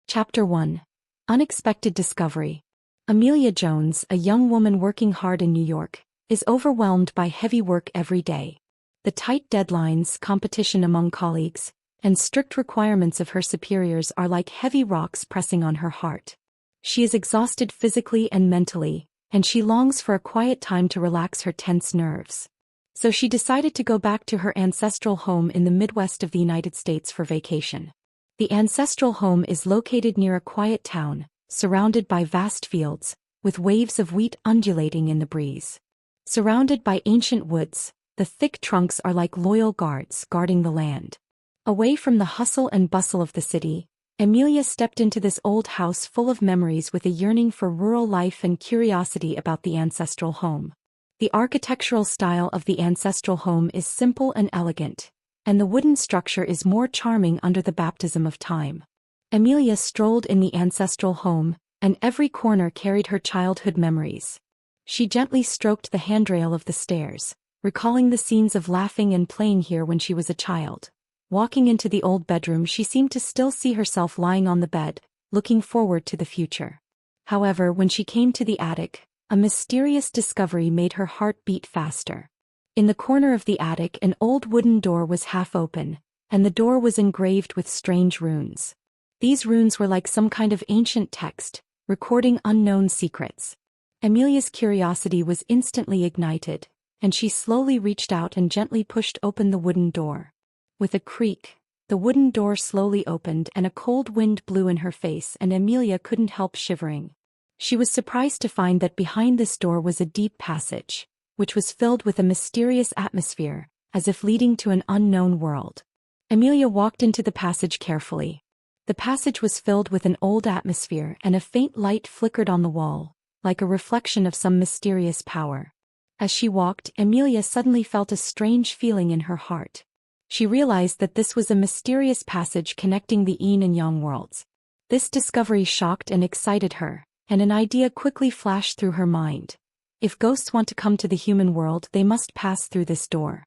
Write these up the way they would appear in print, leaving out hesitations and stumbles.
Chapter 1. Unexpected Discovery. Amelia Jones, a young woman working hard in New York, is overwhelmed by heavy work every day. The tight deadlines, competition among colleagues, and strict requirements of her superiors are like heavy rocks pressing on her heart. She is exhausted physically and mentally, and she longs for a quiet time to relax her tense nerves. So she decided to go back to her ancestral home in the Midwest of the United States for vacation. The ancestral home is located near a quiet town, surrounded by vast fields, with waves of wheat undulating in the breeze. Surrounded by ancient woods, the thick trunks are like loyal guards guarding the land. Away from the hustle and bustle of the city, Amelia stepped into this old house full of memories with a yearning for rural life and curiosity about the ancestral home. The architectural style of the ancestral home is simple and elegant, and the wooden structure is more charming under the baptism of time. Amelia strolled in the ancestral home, and every corner carried her childhood memories. She gently stroked the handrail of the stairs, recalling the scenes of laughing and playing here when she was a child. Walking into the old bedroom, she seemed to still see herself lying on the bed, looking forward to the future. However, when she came to the attic, a mysterious discovery made her heart beat faster. In the corner of the attic, an old wooden door was half open, and the door was engraved with strange runes. These runes were like some kind of ancient text, recording unknown secrets. Amelia's curiosity was instantly ignited, and she slowly reached out and gently pushed open the wooden door. With a creak, the wooden door slowly opened and a cold wind blew in her face, and Amelia couldn't help shivering. She was surprised to find that behind this door was a deep passage, which was filled with a mysterious atmosphere, as if leading to an unknown world. Amelia walked into the passage carefully. The passage was filled with an old atmosphere, and a faint light flickered on the wall, like a reflection of some mysterious power. As she walked, Amelia suddenly felt a strange feeling in her heart. She realized that this was a mysterious passage connecting the Yin and Yang worlds. This discovery shocked and excited her, and an idea quickly flashed through her mind. If ghosts want to come to the human world, they must pass through this door.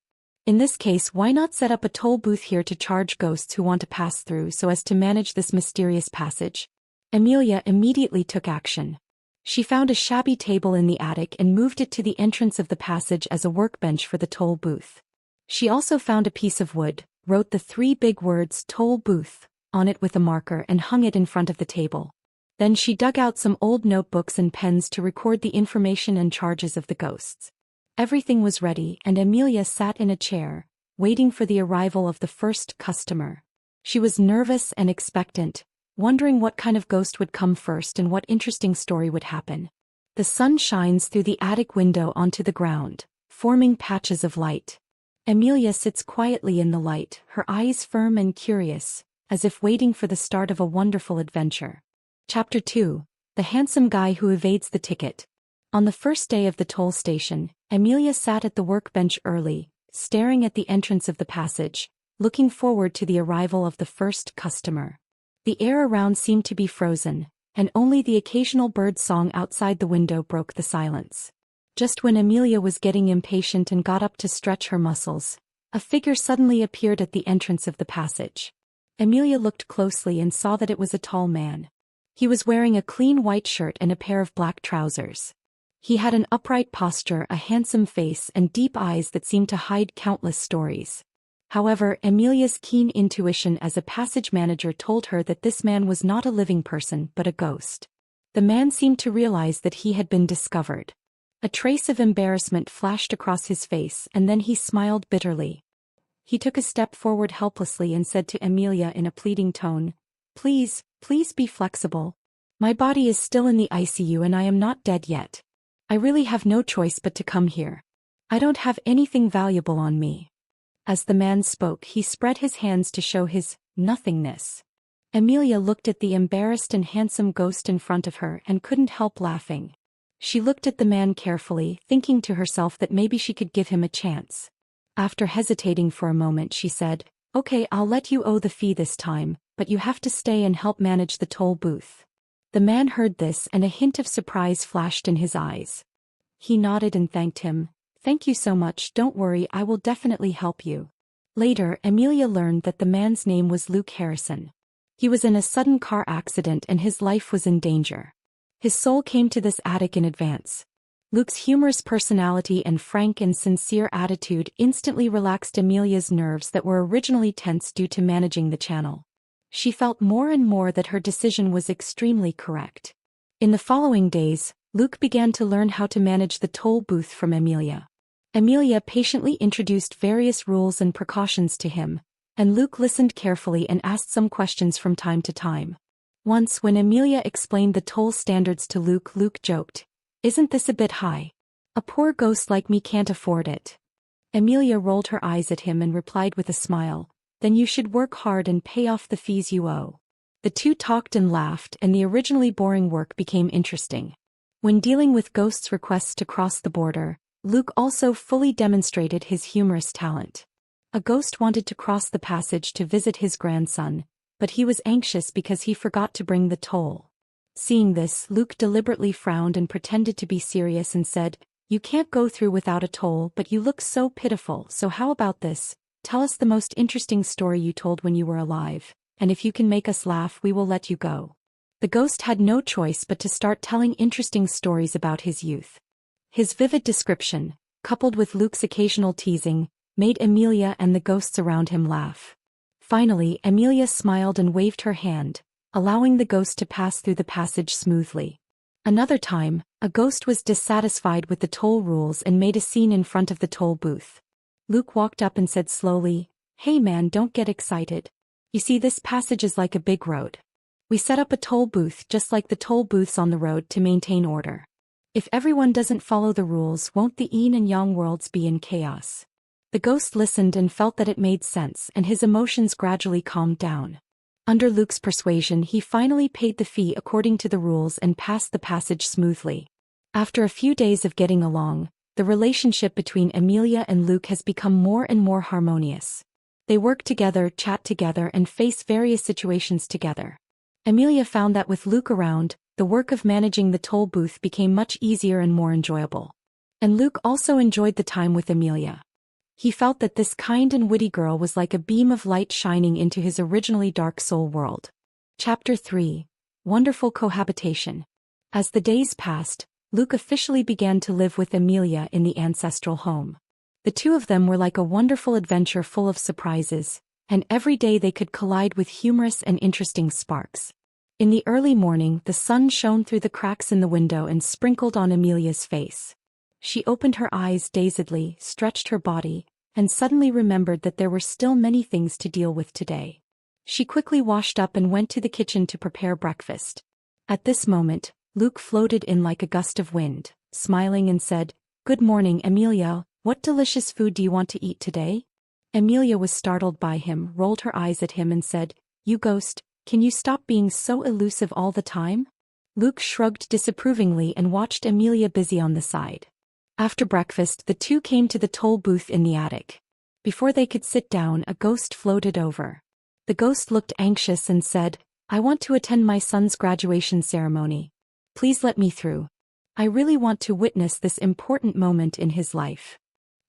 In this case, why not set up a toll booth here to charge ghosts who want to pass through so as to manage this mysterious passage? Amelia immediately took action. She found a shabby table in the attic and moved it to the entrance of the passage as a workbench for the toll booth. She also found a piece of wood, wrote the 3 big words "toll booth" on it with a marker and hung it in front of the table. Then she dug out some old notebooks and pens to record the information and charges of the ghosts. Everything was ready, and Amelia sat in a chair, waiting for the arrival of the first customer. She was nervous and expectant, wondering what kind of ghost would come first and what interesting story would happen. The sun shines through the attic window onto the ground, forming patches of light. Amelia sits quietly in the light, her eyes firm and curious, as if waiting for the start of a wonderful adventure. Chapter 2. The Handsome Guy Who Evades the Ticket. On the first day of the toll station, Amelia sat at the workbench early, staring at the entrance of the passage, looking forward to the arrival of the first customer. The air around seemed to be frozen, and only the occasional bird song outside the window broke the silence. Just when Amelia was getting impatient and got up to stretch her muscles, a figure suddenly appeared at the entrance of the passage. Amelia looked closely and saw that it was a tall man. He was wearing a clean white shirt and a pair of black trousers. He had an upright posture, a handsome face, and deep eyes that seemed to hide countless stories. However, Amelia's keen intuition as a passage manager told her that this man was not a living person but a ghost. The man seemed to realize that he had been discovered. A trace of embarrassment flashed across his face, and then he smiled bitterly. He took a step forward helplessly and said to Amelia in a pleading tone, Please be flexible. My body is still in the ICU and I am not dead yet. I really have no choice but to come here. I don't have anything valuable on me." As the man spoke, he spread his hands to show his nothingness. Amelia looked at the embarrassed and handsome ghost in front of her and couldn't help laughing. She looked at the man carefully, thinking to herself that maybe she could give him a chance. After hesitating for a moment, she said, "Okay, I'll let you owe the fee this time, but you have to stay and help manage the toll booth." The man heard this and a hint of surprise flashed in his eyes. He nodded and thanked him. "Thank you so much, don't worry, I will definitely help you." Later, Amelia learned that the man's name was Luke Harrison. He was in a sudden car accident and his life was in danger. His soul came to this attic in advance. Luke's humorous personality and frank and sincere attitude instantly relaxed Amelia's nerves that were originally tense due to managing the channel. She felt more and more that her decision was extremely correct. In the following days, Luke began to learn how to manage the toll booth from Amelia. Amelia patiently introduced various rules and precautions to him, and Luke listened carefully and asked some questions from time to time. Once when Amelia explained the toll standards to Luke, Luke joked, "Isn't this a bit high? A poor ghost like me can't afford it." Amelia rolled her eyes at him and replied with a smile, "Then you should work hard and pay off the fees you owe." The two talked and laughed and the originally boring work became interesting. When dealing with ghosts' requests to cross the border, Luke also fully demonstrated his humorous talent. A ghost wanted to cross the passage to visit his grandson, but he was anxious because he forgot to bring the toll. Seeing this, Luke deliberately frowned and pretended to be serious and said, "You can't go through without a toll, but you look so pitiful, so how about this? Tell us the most interesting story you told when you were alive, and if you can make us laugh we will let you go." The ghost had no choice but to start telling interesting stories about his youth. His vivid description, coupled with Luke's occasional teasing, made Amelia and the ghosts around him laugh. Finally, Amelia smiled and waved her hand, allowing the ghost to pass through the passage smoothly. Another time, a ghost was dissatisfied with the toll rules and made a scene in front of the toll booth. Luke walked up and said slowly, "Hey man, don't get excited. You see, this passage is like a big road. We set up a toll booth just like the toll booths on the road to maintain order. If everyone doesn't follow the rules, won't the yin and yang worlds be in chaos?" The ghost listened and felt that it made sense, and his emotions gradually calmed down. Under Luke's persuasion, he finally paid the fee according to the rules and passed the passage smoothly. After a few days of getting along, the relationship between Amelia and Luke has become more and more harmonious. They work together, chat together, and face various situations together. Amelia found that with Luke around, the work of managing the toll booth became much easier and more enjoyable. And Luke also enjoyed the time with Amelia. He felt that this kind and witty girl was like a beam of light shining into his originally dark soul world. Chapter 3. Wonderful Cohabitation. As the days passed, Luke officially began to live with Amelia in the ancestral home. The two of them were like a wonderful adventure full of surprises, and every day they could collide with humorous and interesting sparks. In the early morning, the sun shone through the cracks in the window and sprinkled on Amelia's face. She opened her eyes dazedly, stretched her body, and suddenly remembered that there were still many things to deal with today. She quickly washed up and went to the kitchen to prepare breakfast. At this moment, Luke floated in like a gust of wind, smiling and said, "Good morning, Amelia. What delicious food do you want to eat today?" Amelia was startled by him, rolled her eyes at him and said, "You ghost, can you stop being so elusive all the time?" Luke shrugged disapprovingly and watched Amelia busy on the side. After breakfast, the two came to the toll booth in the attic. Before they could sit down, a ghost floated over. The ghost looked anxious and said, "I want to attend my son's graduation ceremony. Please let me through. I really want to witness this important moment in his life."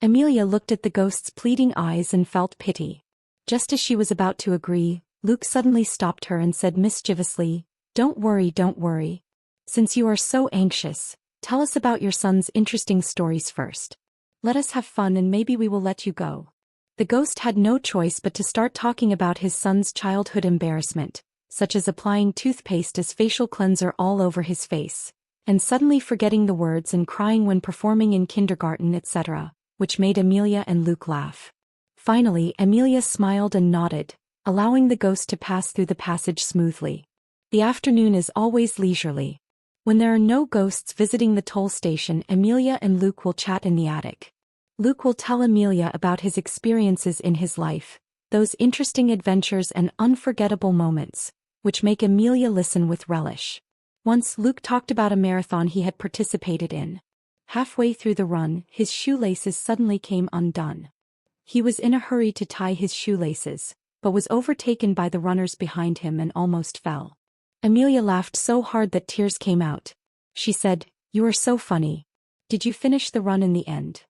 Amelia looked at the ghost's pleading eyes and felt pity. Just as she was about to agree, Luke suddenly stopped her and said mischievously, don't worry. Since you are so anxious, tell us about your son's interesting stories first. Let us have fun and maybe we will let you go." The ghost had no choice but to start talking about his son's childhood embarrassment, such as applying toothpaste as facial cleanser all over his face, and suddenly forgetting the words and crying when performing in kindergarten, etc., which made Amelia and Luke laugh. Finally, Amelia smiled and nodded, allowing the ghost to pass through the passage smoothly. The afternoon is always leisurely. When there are no ghosts visiting the toll station, Amelia and Luke will chat in the attic. Luke will tell Amelia about his experiences in his life, those interesting adventures and unforgettable moments, which make Amelia listen with relish. Once Luke talked about a marathon he had participated in. Halfway through the run, his shoelaces suddenly came undone. He was in a hurry to tie his shoelaces, but was overtaken by the runners behind him and almost fell. Amelia laughed so hard that tears came out. She said, "You are so funny. Did you finish the run in the end?"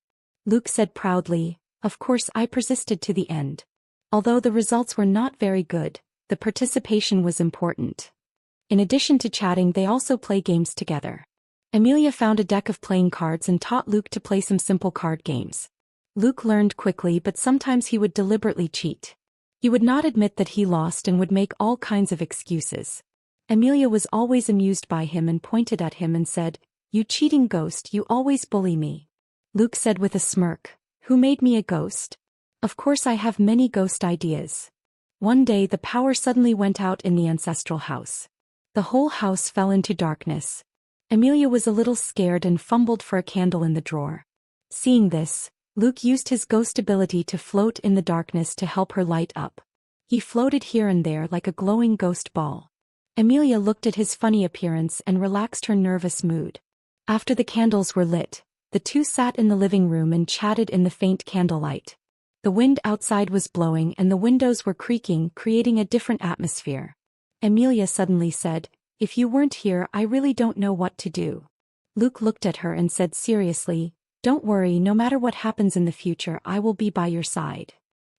Luke said proudly, "Of course I persisted to the end. Although the results were not very good, the participation was important. In addition to chatting, they also play games together. Amelia found a deck of playing cards and taught Luke to play some simple card games. Luke learned quickly, but sometimes he would deliberately cheat. He would not admit that he lost and would make all kinds of excuses. Amelia was always amused by him and pointed at him and said, "You cheating ghost, you always bully me." Luke said with a smirk, "Who made me a ghost? Of course I have many ghost ideas." One day the power suddenly went out in the ancestral house. The whole house fell into darkness. Amelia was a little scared and fumbled for a candle in the drawer. Seeing this, Luke used his ghost ability to float in the darkness to help her light up. He floated here and there like a glowing ghost ball. Amelia looked at his funny appearance and relaxed her nervous mood. After the candles were lit, the two sat in the living room and chatted in the faint candlelight. The wind outside was blowing and the windows were creaking, creating a different atmosphere. Amelia suddenly said, "If you weren't here, I really don't know what to do." Luke looked at her and said seriously, "Don't worry, no matter what happens in the future, I will be by your side."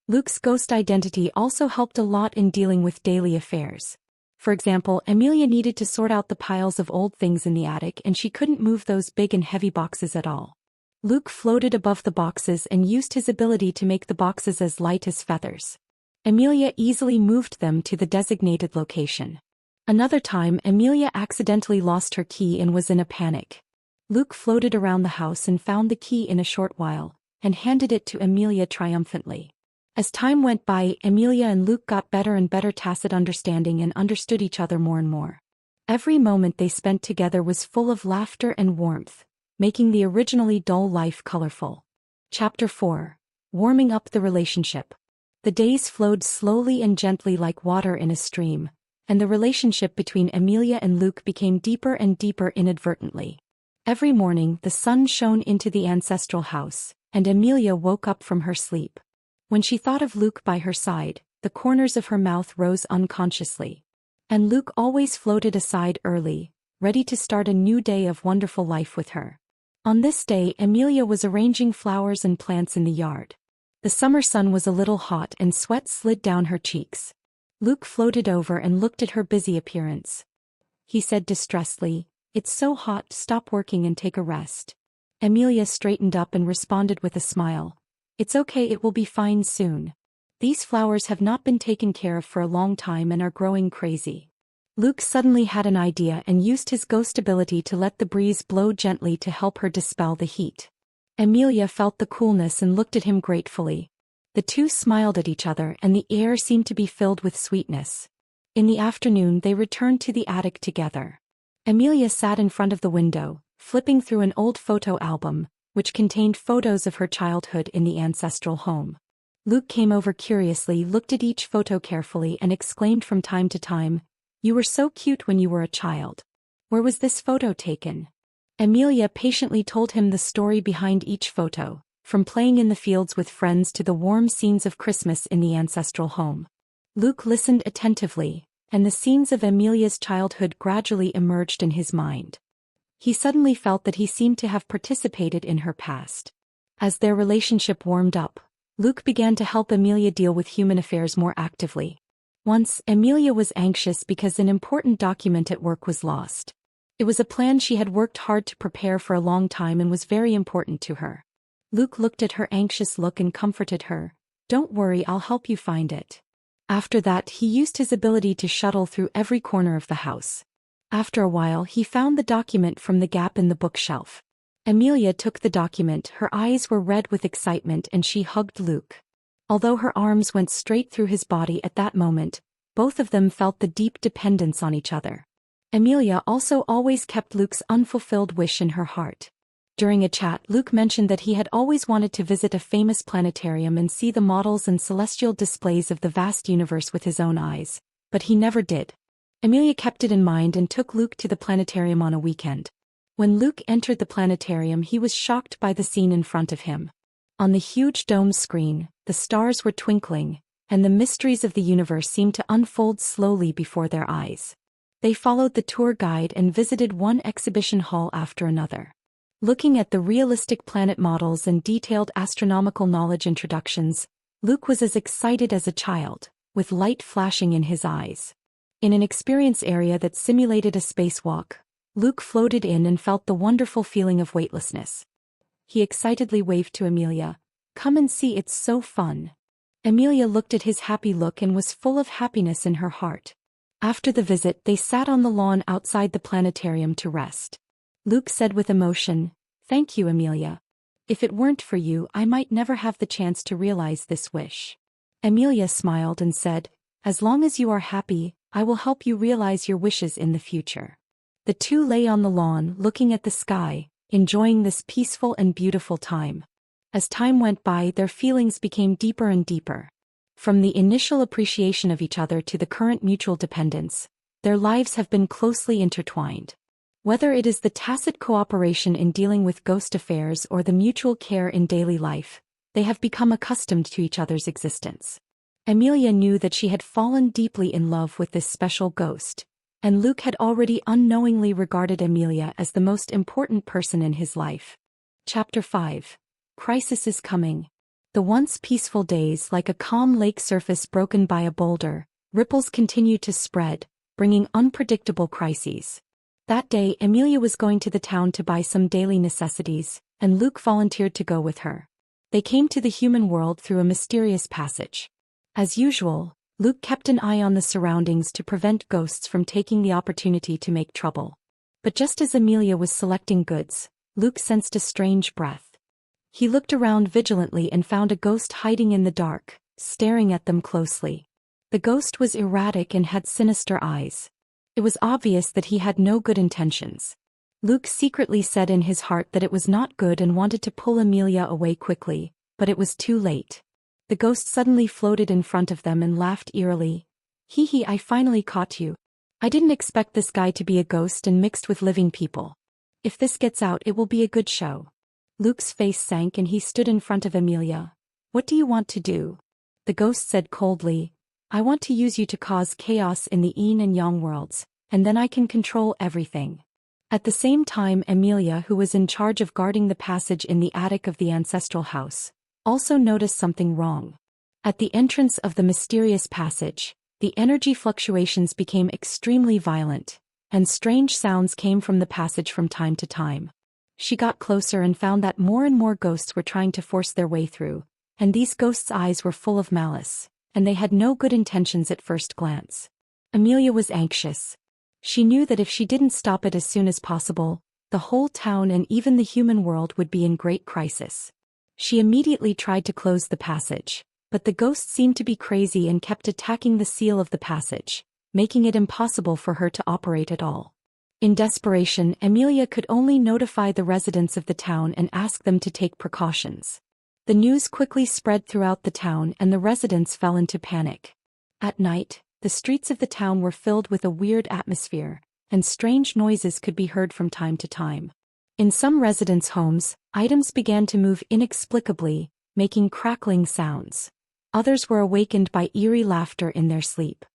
Luke's ghost identity also helped a lot in dealing with daily affairs. For example, Amelia needed to sort out the piles of old things in the attic and she couldn't move those big and heavy boxes at all. Luke floated above the boxes and used his ability to make the boxes as light as feathers. Amelia easily moved them to the designated location. Another time, Amelia accidentally lost her key and was in a panic. Luke floated around the house and found the key in a short while, and handed it to Amelia triumphantly. As time went by, Amelia and Luke got better and better tacit understanding and understood each other more and more. Every moment they spent together was full of laughter and warmth, making the originally dull life colorful. Chapter 4. Warming up the relationship. The days flowed slowly and gently like water in a stream, and the relationship between Amelia and Luke became deeper and deeper inadvertently. Every morning the sun shone into the ancestral house, and Amelia woke up from her sleep. When she thought of Luke by her side, the corners of her mouth rose unconsciously. And Luke always floated aside early, ready to start a new day of wonderful life with her. On this day, Amelia was arranging flowers and plants in the yard. The summer sun was a little hot and sweat slid down her cheeks. Luke floated over and looked at her busy appearance. He said distressedly, "It's so hot, stop working and take a rest." Amelia straightened up and responded with a smile, "It's okay, it will be fine soon. These flowers have not been taken care of for a long time and are growing crazy." Luke suddenly had an idea and used his ghost ability to let the breeze blow gently to help her dispel the heat. Amelia felt the coolness and looked at him gratefully. The two smiled at each other and the air seemed to be filled with sweetness. In the afternoon they returned to the attic together. Amelia sat in front of the window, flipping through an old photo album, which contained photos of her childhood in the ancestral home. Luke came over curiously, looked at each photo carefully and exclaimed from time to time, "You were so cute when you were a child. Where was this photo taken?" Amelia patiently told him the story behind each photo, from playing in the fields with friends to the warm scenes of Christmas in the ancestral home. Luke listened attentively, and the scenes of Amelia's childhood gradually emerged in his mind. He suddenly felt that he seemed to have participated in her past. As their relationship warmed up, Luke began to help Amelia deal with human affairs more actively. Once, Amelia was anxious because an important document at work was lost. It was a plan she had worked hard to prepare for a long time and was very important to her. Luke looked at her anxious look and comforted her, "Don't worry, I'll help you find it." After that, he used his ability to shuttle through every corner of the house. After a while, he found the document from the gap in the bookshelf. Amelia took the document, her eyes were red with excitement, and she hugged Luke. Although her arms went straight through his body at that moment, both of them felt the deep dependence on each other. Amelia also always kept Luke's unfulfilled wish in her heart. During a chat, Luke mentioned that he had always wanted to visit a famous planetarium and see the models and celestial displays of the vast universe with his own eyes, but he never did. Amelia kept it in mind and took Luke to the planetarium on a weekend. When Luke entered the planetarium, he was shocked by the scene in front of him. On the huge dome screen, the stars were twinkling, and the mysteries of the universe seemed to unfold slowly before their eyes. They followed the tour guide and visited one exhibition hall after another. Looking at the realistic planet models and detailed astronomical knowledge introductions, Luke was as excited as a child. with light flashing in his eyes. In an experience area that simulated a spacewalk, Luke floated in and felt the wonderful feeling of weightlessness. He excitedly waved to Amelia. "Come and see, it's so fun." Amelia looked at his happy look and was full of happiness in her heart. After the visit, they sat on the lawn outside the planetarium to rest. Luke said with emotion, "Thank you, Amelia. If it weren't for you, I might never have the chance to realize this wish." Amelia smiled and said, "As long as you are happy, I will help you realize your wishes in the future." The two lay on the lawn, looking at the sky, enjoying this peaceful and beautiful time. As time went by, their feelings became deeper and deeper. From the initial appreciation of each other to the current mutual dependence, their lives have been closely intertwined. Whether it is the tacit cooperation in dealing with ghost affairs or the mutual care in daily life, they have become accustomed to each other's existence. Amelia knew that she had fallen deeply in love with this special ghost, and Luke had already unknowingly regarded Amelia as the most important person in his life. Chapter 5. Crisis is coming. The once peaceful days, like a calm lake surface broken by a boulder, ripples continued to spread, bringing unpredictable crises. That day, Amelia was going to the town to buy some daily necessities, and Luke volunteered to go with her. They came to the human world through a mysterious passage. As usual, Luke kept an eye on the surroundings to prevent ghosts from taking the opportunity to make trouble. But just as Amelia was selecting goods, Luke sensed a strange breath. He looked around vigilantly and found a ghost hiding in the dark, staring at them closely. The ghost was erratic and had sinister eyes. It was obvious that he had no good intentions. Luke secretly said in his heart that it was not good and wanted to pull Amelia away quickly, but it was too late. The ghost suddenly floated in front of them and laughed eerily. "Hee hee, I finally caught you. I didn't expect this guy to be a ghost and mixed with living people. If this gets out, it will be a good show." Luke's face sank and he stood in front of Amelia. "What do you want to do?" The ghost said coldly, "I want to use you to cause chaos in the Yin and Yang worlds, and then I can control everything." At the same time, Amelia, who was in charge of guarding the passage in the attic of the ancestral house, also noticed something wrong. At the entrance of the mysterious passage, the energy fluctuations became extremely violent, and strange sounds came from the passage from time to time. She got closer and found that more and more ghosts were trying to force their way through, and these ghosts' eyes were full of malice, and they had no good intentions at first glance. Amelia was anxious. She knew that if she didn't stop it as soon as possible, the whole town and even the human world would be in great crisis. She immediately tried to close the passage, but the ghosts seemed to be crazy and kept attacking the seal of the passage, making it impossible for her to operate at all. In desperation, Amelia could only notify the residents of the town and ask them to take precautions. The news quickly spread throughout the town and the residents fell into panic. At night, the streets of the town were filled with a weird atmosphere, and strange noises could be heard from time to time. In some residents' homes, items began to move inexplicably, making crackling sounds. Others were awakened by eerie laughter in their sleep.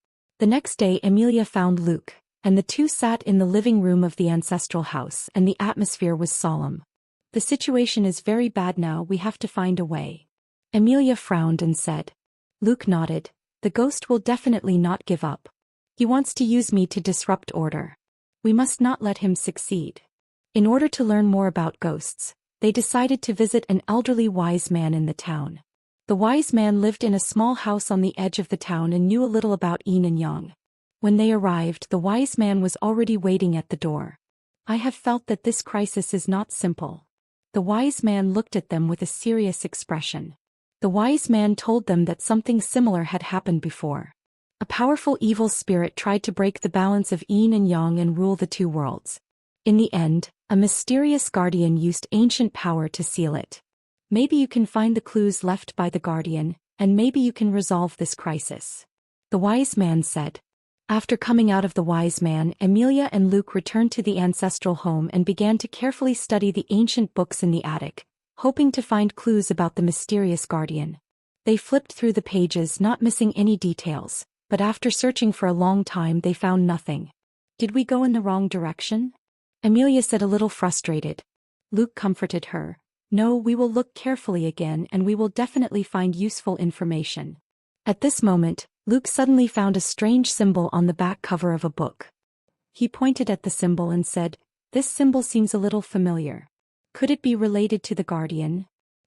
The next day, Amelia found Luke, and the two sat in the living room of the ancestral house, and the atmosphere was solemn. "The situation is very bad now, we have to find a way." Amelia frowned and said. Luke nodded. "The ghost will definitely not give up. He wants to use me to disrupt order. We must not let him succeed." In order to learn more about ghosts, they decided to visit an elderly wise man in the town. The wise man lived in a small house on the edge of the town and knew a little about Yin and Yang. When they arrived, the wise man was already waiting at the door. "I have felt that this crisis is not simple." The wise man looked at them with a serious expression. The wise man told them that something similar had happened before. A powerful evil spirit tried to break the balance of Yin and Yang and rule the two worlds. In the end, a mysterious guardian used ancient power to seal it. "Maybe you can find the clues left by the guardian, and maybe you can resolve this crisis," the wise man said. After coming out of the wise man, Amelia and Luke returned to the ancestral home and began to carefully study the ancient books in the attic, hoping to find clues about the mysterious guardian. They flipped through the pages, not missing any details, but after searching for a long time they found nothing. "Did we go in the wrong direction?" Amelia said, a little frustrated. Luke comforted her. "No, we will look carefully again and we will definitely find useful information." At this moment, Luke suddenly found a strange symbol on the back cover of a book. He pointed at the symbol and said, "This symbol seems a little familiar. Could it be related to the Guardian?"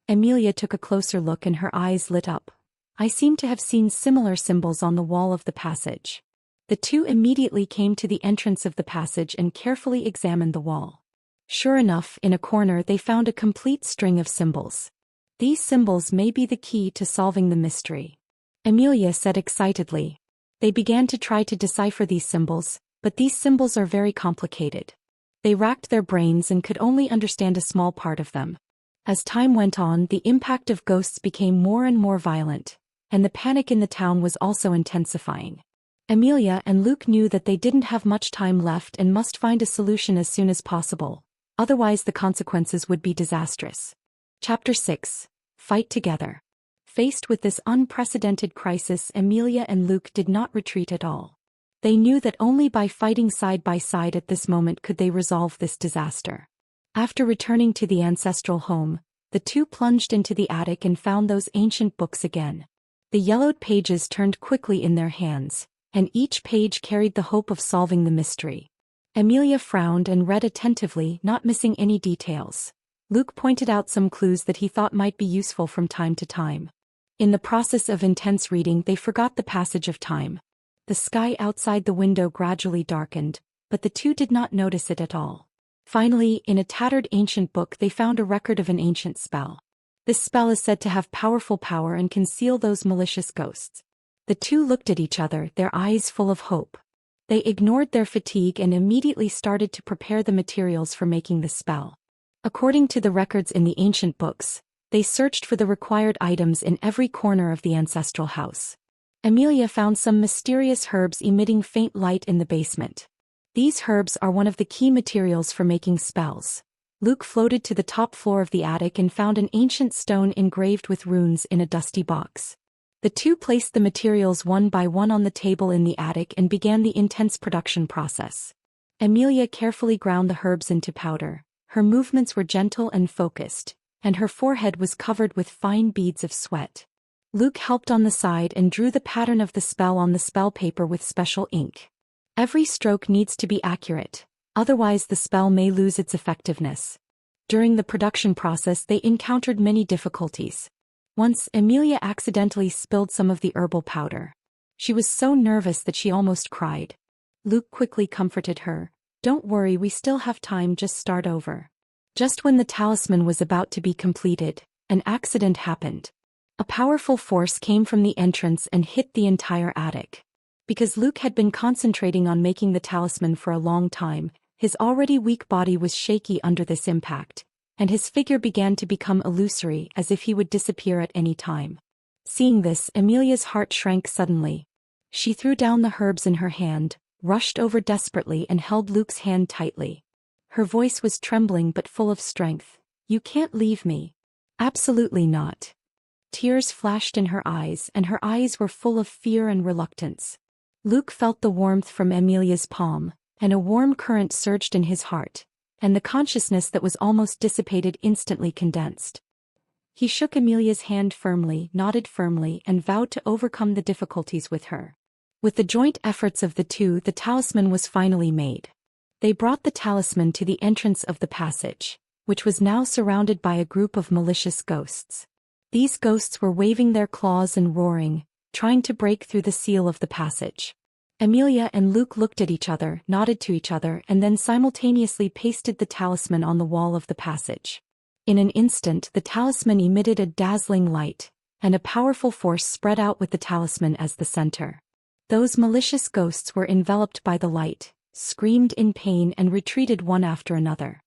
Amelia took a closer look and her eyes lit up. "I seem to have seen similar symbols on the wall of the passage." The two immediately came to the entrance of the passage and carefully examined the wall. Sure enough, in a corner they found a complete string of symbols. "These symbols may be the key to solving the mystery," Amelia said excitedly. They began to try to decipher these symbols, but these symbols are very complicated. They racked their brains and could only understand a small part of them. As time went on, the impact of ghosts became more and more violent, and the panic in the town was also intensifying. Amelia and Luke knew that they didn't have much time left and must find a solution as soon as possible, otherwise the consequences would be disastrous. Chapter 6. Fight Together. Faced with this unprecedented crisis, Amelia and Luke did not retreat at all. They knew that only by fighting side by side at this moment could they resolve this disaster. After returning to the ancestral home, the two plunged into the attic and found those ancient books again. The yellowed pages turned quickly in their hands, and each page carried the hope of solving the mystery. Amelia frowned and read attentively, not missing any details. Luke pointed out some clues that he thought might be useful from time to time. In the process of intense reading, they forgot the passage of time. The sky outside the window gradually darkened, but the two did not notice it at all. Finally, in a tattered ancient book they found a record of an ancient spell. This spell is said to have powerful power and can seal those malicious ghosts. The two looked at each other, their eyes full of hope. They ignored their fatigue and immediately started to prepare the materials for making the spell. According to the records in the ancient books, they searched for the required items in every corner of the ancestral house. Amelia found some mysterious herbs emitting faint light in the basement. These herbs are one of the key materials for making spells. Luke floated to the top floor of the attic and found an ancient stone engraved with runes in a dusty box. The two placed the materials one by one on the table in the attic and began the intense production process. Amelia carefully ground the herbs into powder. Her movements were gentle and focused, and her forehead was covered with fine beads of sweat. Luke helped on the side and drew the pattern of the spell on the spell paper with special ink. Every stroke needs to be accurate, otherwise the spell may lose its effectiveness. During the production process they encountered many difficulties. Once, Amelia accidentally spilled some of the herbal powder. She was so nervous that she almost cried. Luke quickly comforted her. "Don't worry, we still have time, just start over." Just when the talisman was about to be completed, an accident happened. A powerful force came from the entrance and hit the entire attic. Because Luke had been concentrating on making the talisman for a long time, his already weak body was shaky under this impact, and his figure began to become illusory as if he would disappear at any time. Seeing this, Amelia's heart shrank suddenly. She threw down the herbs in her hand, rushed over desperately and held Luke's hand tightly. Her voice was trembling but full of strength. "You can't leave me." "Absolutely not." Tears flashed in her eyes, and her eyes were full of fear and reluctance. Luke felt the warmth from Amelia's palm, and a warm current surged in his heart, and the consciousness that was almost dissipated instantly condensed. He shook Amelia's hand firmly, nodded firmly, and vowed to overcome the difficulties with her. With the joint efforts of the two, the talisman was finally made. They brought the talisman to the entrance of the passage, which was now surrounded by a group of malicious ghosts. These ghosts were waving their claws and roaring, trying to break through the seal of the passage. Amelia and Luke looked at each other, nodded to each other, and then simultaneously pasted the talisman on the wall of the passage. In an instant, the talisman emitted a dazzling light, and a powerful force spread out with the talisman as the center. Those malicious ghosts were enveloped by the light, screamed in pain and retreated one after another.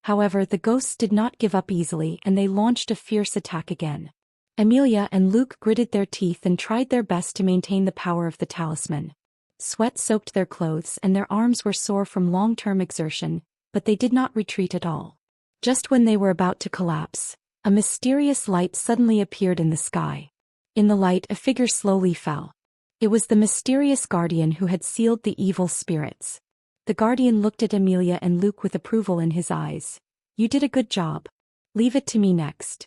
However, the ghosts did not give up easily and they launched a fierce attack again. Amelia and Luke gritted their teeth and tried their best to maintain the power of the talisman. Sweat soaked their clothes and their arms were sore from long-term exertion, but they did not retreat at all. Just when they were about to collapse, a mysterious light suddenly appeared in the sky. In the light, a figure slowly fell. It was the mysterious guardian who had sealed the evil spirits. The guardian looked at Amelia and Luke with approval in his eyes. "You did a good job. Leave it to me next."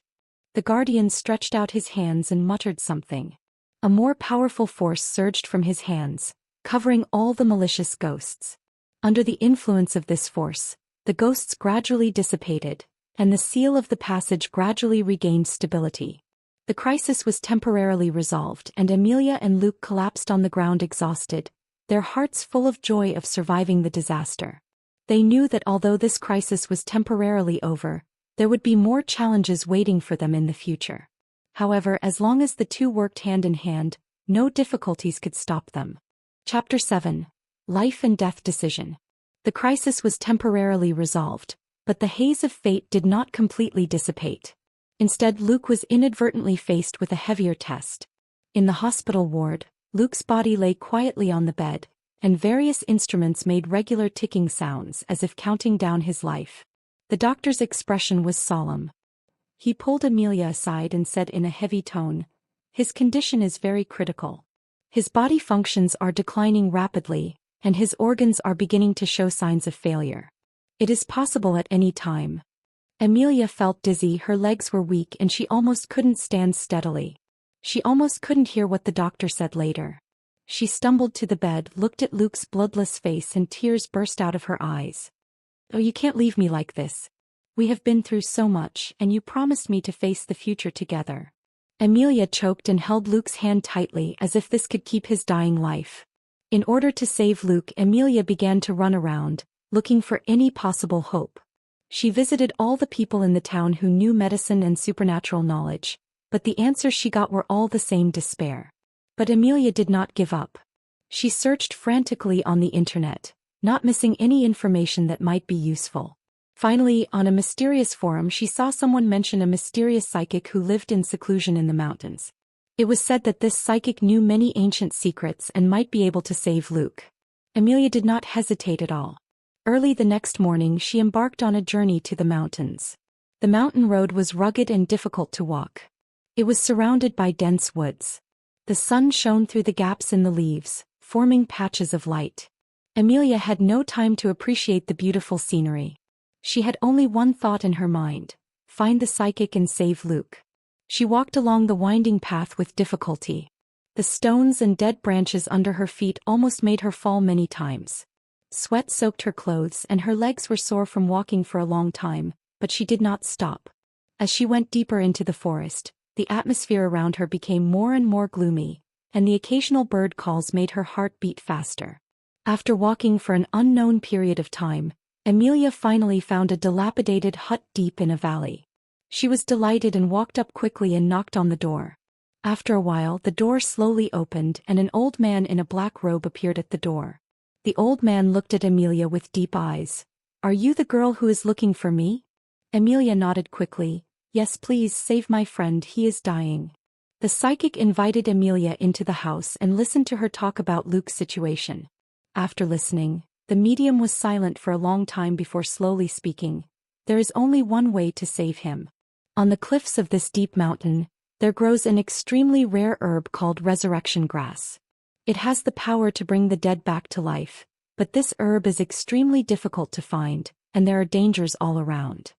The guardian stretched out his hands and muttered something. A A more powerful force surged from his hands, covering all the malicious ghosts. Under the influence of this force, the ghosts gradually dissipated, and the seal of the passage gradually regained stability. The crisis was temporarily resolved, and Amelia and Luke collapsed on the ground exhausted, their hearts full of joy of surviving the disaster. They knew that although this crisis was temporarily over, there would be more challenges waiting for them in the future. However, as long as the two worked hand in hand, no difficulties could stop them. Chapter 7. Life and Death Decision. The crisis was temporarily resolved, but the haze of fate did not completely dissipate. Instead, Luke was inadvertently faced with a heavier test. In the hospital ward, Luke's body lay quietly on the bed, and various instruments made regular ticking sounds as if counting down his life. The doctor's expression was solemn. He pulled Amelia aside and said in a heavy tone, "His condition is very critical. His body functions are declining rapidly, and his organs are beginning to show signs of failure. It is possible at any time." Amelia felt dizzy, her legs were weak, and she almost couldn't stand steadily. She almost couldn't hear what the doctor said later. She stumbled to the bed, looked at Luke's bloodless face, and tears burst out of her eyes. "Oh, you can't leave me like this. We have been through so much, and you promised me to face the future together." Amelia choked and held Luke's hand tightly as if this could keep his dying life. In order to save Luke, Amelia began to run around, looking for any possible hope. She visited all the people in the town who knew medicine and supernatural knowledge, but the answers she got were all the same: despair. But Amelia did not give up. She searched frantically on the internet, not missing any information that might be useful. Finally, on a mysterious forum, she saw someone mention a mysterious psychic who lived in seclusion in the mountains. It was said that this psychic knew many ancient secrets and might be able to save Luke. Amelia did not hesitate at all. Early the next morning, she embarked on a journey to the mountains. The mountain road was rugged and difficult to walk. It was surrounded by dense woods. The sun shone through the gaps in the leaves, forming patches of light. Amelia had no time to appreciate the beautiful scenery. She had only one thought in her mind: find the psychic and save Luke. She walked along the winding path with difficulty. The stones and dead branches under her feet almost made her fall many times. Sweat soaked her clothes and her legs were sore from walking for a long time, but she did not stop. As she went deeper into the forest, the atmosphere around her became more and more gloomy, and the occasional bird calls made her heart beat faster. After walking for an unknown period of time, Amelia finally found a dilapidated hut deep in a valley. She was delighted and walked up quickly and knocked on the door. After a while, the door slowly opened and an old man in a black robe appeared at the door. The old man looked at Amelia with deep eyes. "Are you the girl who is looking for me?" Amelia nodded quickly. "Yes, please save my friend, he is dying." The psychic invited Amelia into the house and listened to her talk about Luke's situation. After listening, the medium was silent for a long time before slowly speaking. "There is only one way to save him. On the cliffs of this deep mountain, there grows an extremely rare herb called resurrection grass. It has the power to bring the dead back to life, but this herb is extremely difficult to find, and there are dangers all around."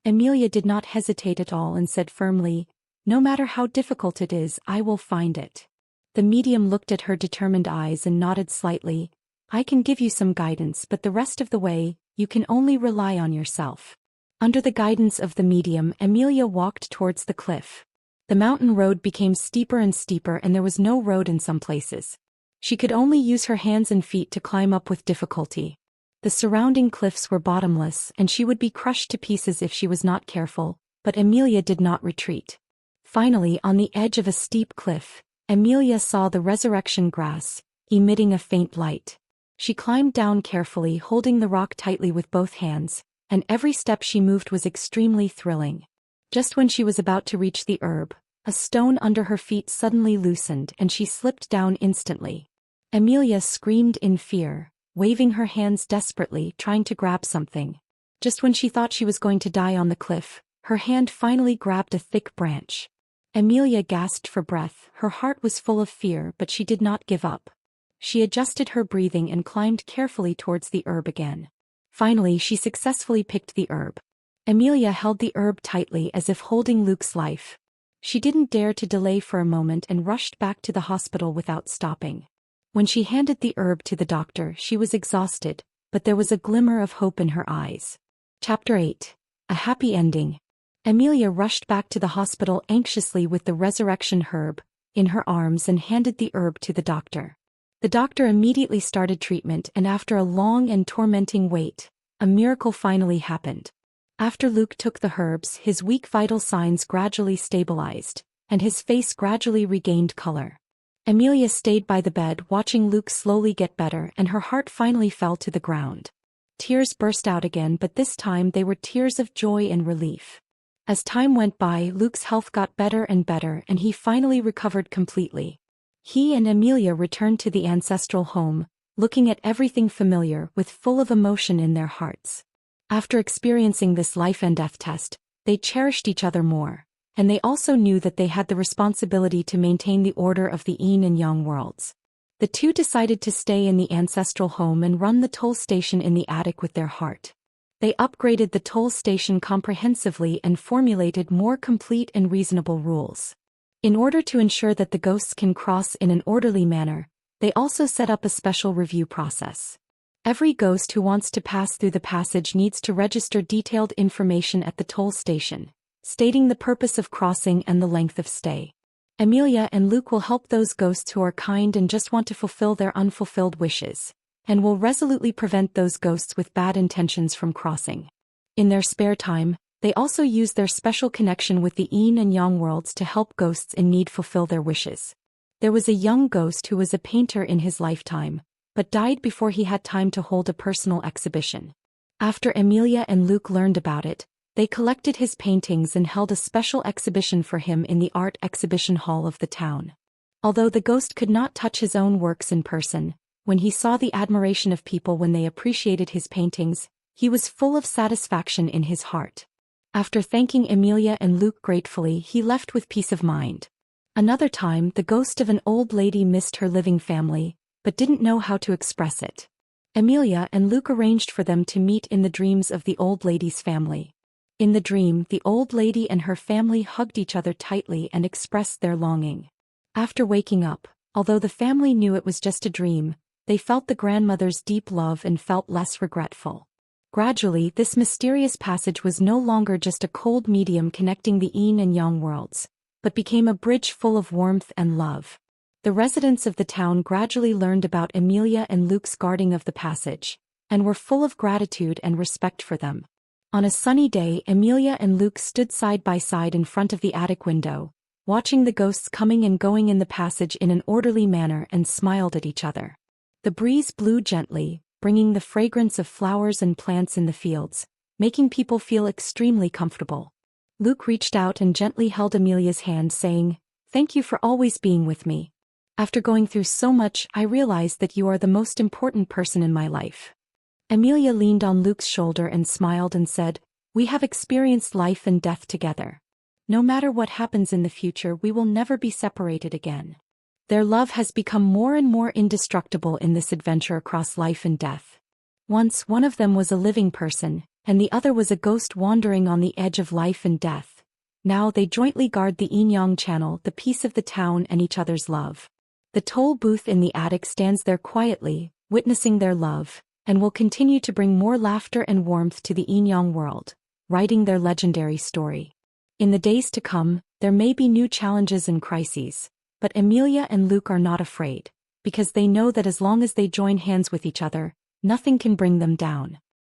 Amelia did not hesitate at all and said firmly, "No matter how difficult it is, I will find it." The medium looked at her determined eyes and nodded slightly. "I can give you some guidance, but the rest of the way, you can only rely on yourself." Under the guidance of the medium, Amelia walked towards the cliff. The mountain road became steeper and steeper, and there was no road in some places. She could only use her hands and feet to climb up with difficulty. The surrounding cliffs were bottomless, and she would be crushed to pieces if she was not careful, but Amelia did not retreat. Finally, on the edge of a steep cliff, Amelia saw the resurrection grass, emitting a faint light. She climbed down carefully, holding the rock tightly with both hands, and every step she moved was extremely thrilling. Just when she was about to reach the herb, a stone under her feet suddenly loosened and she slipped down instantly. Amelia screamed in fear, waving her hands desperately, trying to grab something. Just when she thought she was going to die on the cliff, her hand finally grabbed a thick branch. Amelia gasped for breath, her heart was full of fear, but she did not give up. She adjusted her breathing and climbed carefully towards the herb again. Finally, she successfully picked the herb. Amelia held the herb tightly as if holding Luke's life. She didn't dare to delay for a moment and rushed back to the hospital without stopping. When she handed the herb to the doctor, she was exhausted, but there was a glimmer of hope in her eyes. Chapter 8. A Happy Ending. Amelia rushed back to the hospital anxiously with the resurrection herb in her arms and handed the herb to the doctor. The doctor immediately started treatment, and after a long and tormenting wait, a miracle finally happened. After Luke took the herbs, his weak vital signs gradually stabilized, and his face gradually regained color. Amelia stayed by the bed watching Luke slowly get better, and her heart finally fell to the ground. Tears burst out again, but this time they were tears of joy and relief. As time went by, Luke's health got better and better, and he finally recovered completely. He and Amelia returned to the ancestral home, looking at everything familiar with full of emotion in their hearts. After experiencing this life and death test, they cherished each other more, and they also knew that they had the responsibility to maintain the order of the Yin and Yang worlds. The two decided to stay in the ancestral home and run the toll station in the attic with their heart. They upgraded the toll station comprehensively and formulated more complete and reasonable rules. In order to ensure that the ghosts can cross in an orderly manner, they also set up a special review process. Every ghost who wants to pass through the passage needs to register detailed information at the toll station, stating the purpose of crossing and the length of stay. Amelia and Luke will help those ghosts who are kind and just want to fulfill their unfulfilled wishes, and will resolutely prevent those ghosts with bad intentions from crossing. In their spare time, they also use their special connection with the Yin and Yang worlds to help ghosts in need fulfill their wishes. There was a young ghost who was a painter in his lifetime, but died before he had time to hold a personal exhibition. After Amelia and Luke learned about it, they collected his paintings and held a special exhibition for him in the art exhibition hall of the town. Although the ghost could not touch his own works in person, when he saw the admiration of people when they appreciated his paintings, he was full of satisfaction in his heart. After thanking Amelia and Luke gratefully, he left with peace of mind. Another time, the ghost of an old lady missed her living family, but didn't know how to express it. Amelia and Luke arranged for them to meet in the dreams of the old lady's family. In the dream, the old lady and her family hugged each other tightly and expressed their longing. After waking up, although the family knew it was just a dream, they felt the grandmother's deep love and felt less regretful. Gradually, this mysterious passage was no longer just a cold medium connecting the Yin and Yang worlds, but became a bridge full of warmth and love. The residents of the town gradually learned about Amelia and Luke's guarding of the passage, and were full of gratitude and respect for them. On a sunny day, Amelia and Luke stood side by side in front of the attic window, watching the ghosts coming and going in the passage in an orderly manner, and smiled at each other. The breeze blew gently, bringing the fragrance of flowers and plants in the fields, making people feel extremely comfortable. Luke reached out and gently held Amelia's hand, saying, "Thank you for always being with me. After going through so much, I realized that you are the most important person in my life." Amelia leaned on Luke's shoulder and smiled and said, "We have experienced life and death together. No matter what happens in the future, we will never be separated again." Their love has become more and more indestructible in this adventure across life and death. Once one of them was a living person, and the other was a ghost wandering on the edge of life and death. Now they jointly guard the Yin-Yang channel, the peace of the town, and each other's love. The toll booth in the attic stands there quietly, witnessing their love, and will continue to bring more laughter and warmth to the Yin-Yang world, writing their legendary story. In the days to come, there may be new challenges and crises, but Amelia and Luke are not afraid, because they know that as long as they join hands with each other, nothing can bring them down.